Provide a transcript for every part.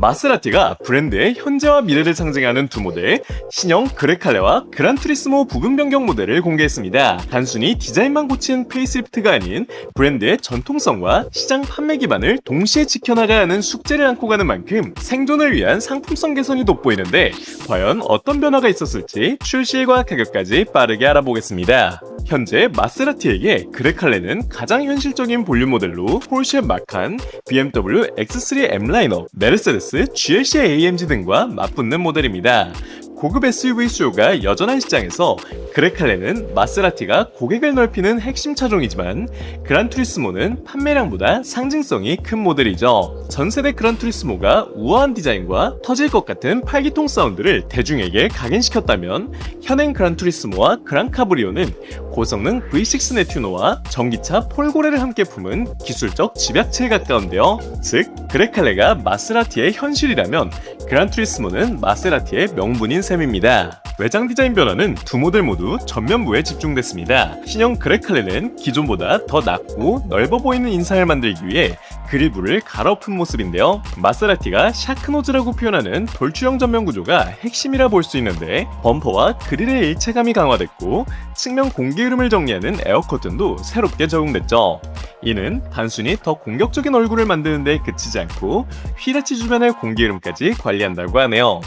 마세라티가 브랜드의 현재와 미래를 상징하는 두 모델, 신형 그레칼레와 그란투리스모 부분 변경 모델을 공개했습니다. 단순히 디자인만 고친 페이스리프트가 아닌 브랜드의 전통성과 시장 판매 기반을 동시에 지켜나가야 하는 숙제를 안고 가는 만큼 생존을 위한 상품성 개선이 돋보이는데 과연 어떤 변화가 있었을지 출시일과 가격까지 빠르게 알아보겠습니다. 현재 마세라티에게 그레칼레는 가장 현실적인 볼륨 모델로 포르쉐 마칸, BMW X3 M라이너, 메르세데스 GLC AMG 등과 맞붙는 모델입니다. 고급 SUV 수요가 여전한 시장에서 그레칼레는 마세라티가 고객을 넓히는 핵심 차종이지만 그란투리스모는 판매량보다 상징성이 큰 모델이죠. 전세대 그란투리스모가 우아한 디자인과 터질 것 같은 팔기통 사운드를 대중에게 각인시켰다면 현행 그란투리스모와 그란카브리오는 고성능 V6 네튜노와 전기차 폴고레를 함께 품은 기술적 집약체에 가까운데요. 즉 그레칼레가 마세라티의 현실이라면 그란투리스모는 마세라티의 명분인 셈입니다. 외장 디자인 변화는 두 모델 모두 전면부에 집중됐습니다. 신형 그레칼레는 기존보다 더 낮고 넓어 보이는 인상을 만들기 위해 그릴부를 갈아엎은 모습인데요. 마세라티가 샤크노즈라고 표현하는 돌출형 전면 구조가 핵심이라 볼 수 있는데 범퍼와 그릴의 일체감이 강화됐고 측면 공기 흐름을 정리하는 에어 커튼도 새롭게 적용됐죠. 이는 단순히 더 공격적인 얼굴을 만드는 데 그치지 않고 휠아치 주변의 공기 흐름까지 관리한다고 하네요.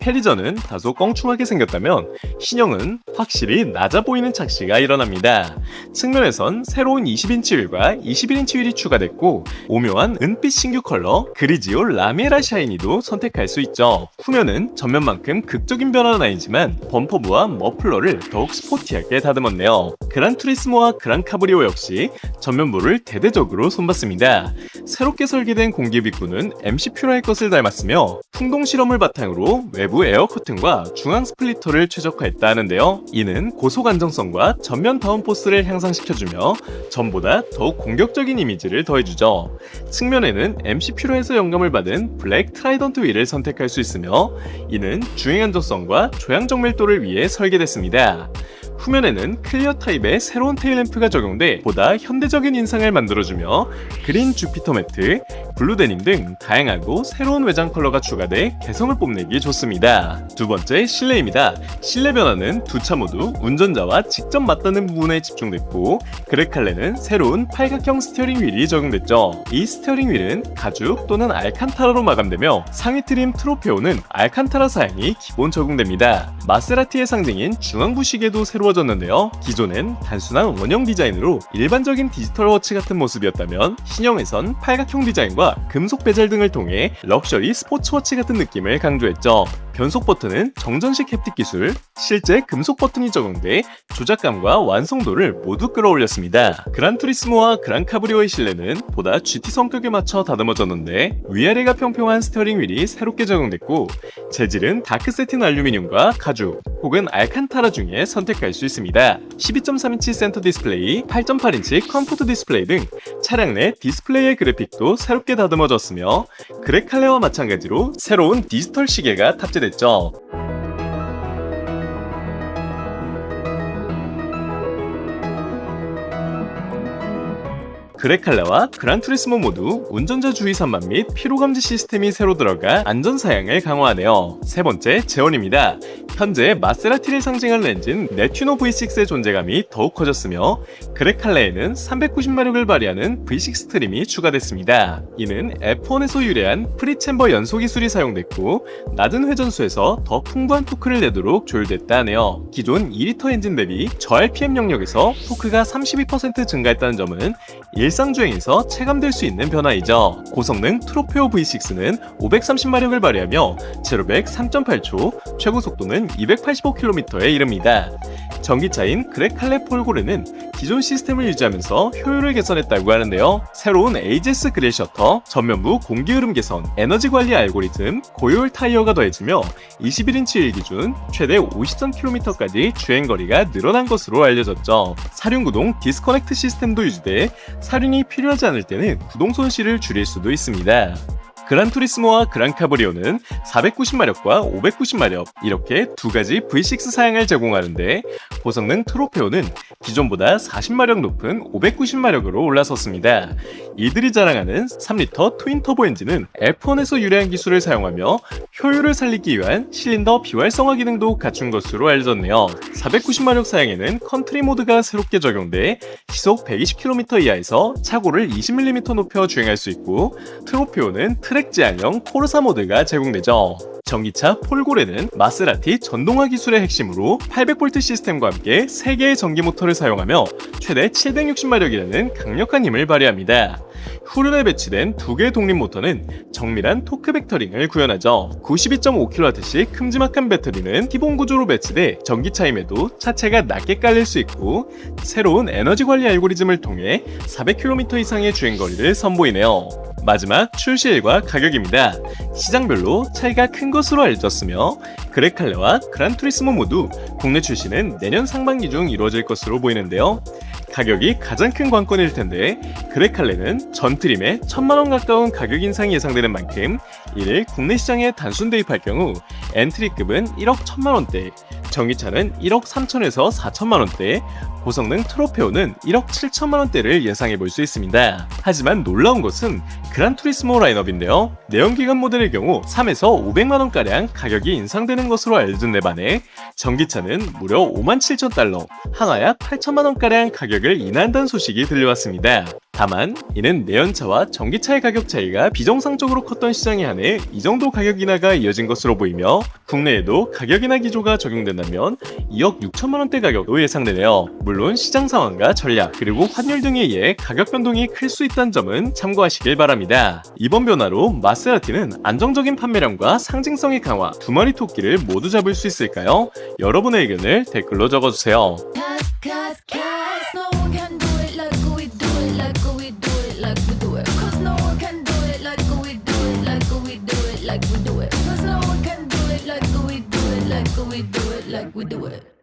펠리저는 다소 껑충하게 생겼다면 신형은 확실히 낮아 보이는 착시가 일어납니다. 측면에선 새로운 20인치 휠과 21인치 휠이 추가됐고 오묘한 은빛 신규 컬러 그리지오 라미에라 샤이니도 선택할 수 있죠. 후면은 전면만큼 극적인 변화는 아니지만 범퍼부와 머플러를 더욱 스포티하게 다듬었네요. 그란투리스모와 그란카브리오 역시 전면부를 대대적으로 손봤습니다. 새롭게 설계된 공기입구는 MC 퓨라의 것을 닮았으며 풍동 실험을 바탕으로 외부 에어 커튼과 중앙 스플리터를 최적화했다 하는데요. 이는 고속 안정성과 전면 다운포스를 향상시켜주며 전보다 더욱 공격적인 이미지를 더해주죠. 측면에는 MC 퓨러에서 영감을 받은 블랙 트라이던트 휠을 선택할 수 있으며 이는 주행 안정성과 조향 정밀도를 위해 설계됐습니다. 후면에는 클리어 타입의 새로운 테일램프가 적용돼 보다 현대적인 인상을 만들어주며 그린 주피터 매트, 블루 데님 등 다양하고 새로운 외장 컬러가 추가돼 개성을 뽐내기 좋습니다. 두 번째, 실내입니다. 실내 변화는 두 차 모두 운전자와 직접 맞닿는 부분에 집중됐고 그레칼레는 새로운 팔각형 스티어링 휠이 적용됐죠. 이 스티어링 휠은 가죽 또는 알칸타라로 마감되며 상위 트림 트로페오는 알칸타라 사양이 기본 적용됩니다. 마세라티의 상징인 중앙부 시계도 새로워졌는데요. 기존엔 단순한 원형 디자인으로 일반적인 디지털 워치 같은 모습이었다면 신형에선 팔각형 디자인과 금속 베젤 등을 통해 럭셔리 스포츠워치 같은 느낌을 강조했죠. 변속 버튼은 정전식 햅틱 기술, 실제 금속 버튼이 적용돼 조작감과 완성도를 모두 끌어올렸습니다. 그란투리스모와 그란카브리오의 실내는 보다 GT 성격에 맞춰 다듬어졌는데 위아래가 평평한 스티어링 휠이 새롭게 적용됐고 재질은 다크 세틴 알루미늄과 가죽 혹은 알칸타라 중에 선택할 수 있습니다. 12.3인치 센터 디스플레이, 8.8인치 컴포트 디스플레이 등 차량 내 디스플레이의 그래픽도 새롭게 다듬어졌으며 그레칼레와 마찬가지로 새로운 디지털 시계가 탑재됐죠. 그레칼레와 그란투리스모 모두 운전자 주의 산만 및 피로감지 시스템이 새로 들어가 안전사양을 강화하네요. 세 번째, 제원입니다. 현재 마세라티를 상징하는 엔진 네튜노 V6의 존재감이 더욱 커졌으며 그레칼레에는 390마력을 발휘하는 V6 트림이 추가됐습니다. 이는 F1에서 유래한 프리챔버 연소 기술이 사용됐고 낮은 회전수에서 더 풍부한 토크를 내도록 조율됐다 하네요. 기존 2리터 엔진 대비 저 RPM 영역에서 토크가 32% 증가했다는 점은 일상주행에서 체감될 수 있는 변화이죠. 고성능 트로페오 V6는 530마력을 발휘하며 제로백 3.8초, 최고 속도는 285km에 이릅니다. 전기차인 그레칼레 폴고레는 기존 시스템을 유지하면서 효율을 개선했다고 하는데요. 새로운 AGS 그릴 셔터, 전면부 공기 흐름 개선, 에너지 관리 알고리즘, 고효율 타이어가 더해지며 21인치 일 기준 최대 53km까지 주행거리가 늘어난 것으로 알려졌죠. 사륜구동 디스커넥트 시스템도 유지돼 사륜이 필요하지 않을 때는 구동 손실을 줄일 수도 있습니다. 그란투리스모와 그란카브리오는 490마력과 590마력 이렇게 두 가지 V6 사양을 제공하는데 고성능 트로페오는 기존보다 40마력 높은 590마력으로 올라섰습니다. 이들이 자랑하는 3리터 트윈 터보 엔진은 F1에서 유래한 기술을 사용하며 효율을 살리기 위한 실린더 비활성화 기능도 갖춘 것으로 알려졌네요. 490마력 사양에는 컨트리 모드가 새롭게 적용돼 시속 120km 이하에서 차고를 20mm 높여 주행할 수 있고 트로페오는 트랙 제한형 포르사 모드가 제공되죠. 전기차 폴고레는 마세라티 전동화 기술의 핵심으로 800V 시스템과 함께 3개의 전기 모터를 사용하며 최대 760마력이라는 강력한 힘을 발휘합니다. 후륜에 배치된 2개의 독립 모터는 정밀한 토크 벡터링을 구현하죠. 92.5kW씩 큼지막한 배터리는 기본 구조로 배치돼 전기차임에도 차체가 낮게 깔릴 수 있고 새로운 에너지 관리 알고리즘을 통해 400km 이상의 주행거리를 선보이네요. 마지막 출시일과 가격입니다. 시장별로 차이가 큰 것으로 알려졌으며 그레칼레와 그란투리스모 모두 국내 출시는 내년 상반기 중 이루어질 것으로 보이는데요. 가격이 가장 큰 관건일 텐데 그레칼레는 전 트림에 1000만원 가까운 가격 인상이 예상되는 만큼 이를 국내 시장에 단순 대입할 경우 엔트리급은 1억 1000만원대, 전기차는 1억 3천에서 4천만원대, 고성능 트로페오는 1억 7천만원대를 예상해볼 수 있습니다. 하지만 놀라운 것은 그란투리스모 라인업인데요. 내연기관 모델의 경우 3에서 500만원가량 가격이 인상되는 것으로 알려진 데 반해 전기차는 무려 57,000달러, 한화약 8천만원가량 가격을 인하한다는 소식이 들려왔습니다. 다만 이는 내연차와 전기차의 가격 차이가 비정상적으로 컸던 시장에 한해 이 정도 가격 인하가 이어진 것으로 보이며 국내에도 가격 인하 기조가 적용된다면 2억 6천만원대 가격도 예상되네요. 물론 시장 상황과 전략 그리고 환율 등에 의해 가격 변동이 클 수 있다는 점은 참고하시길 바랍니다. 이번 변화로 마세라티는 안정적인 판매량과 상징성의 강화 두 마리 토끼를 모두 잡을 수 있을까요? 여러분의 의견을 댓글로 적어주세요. Like we do it.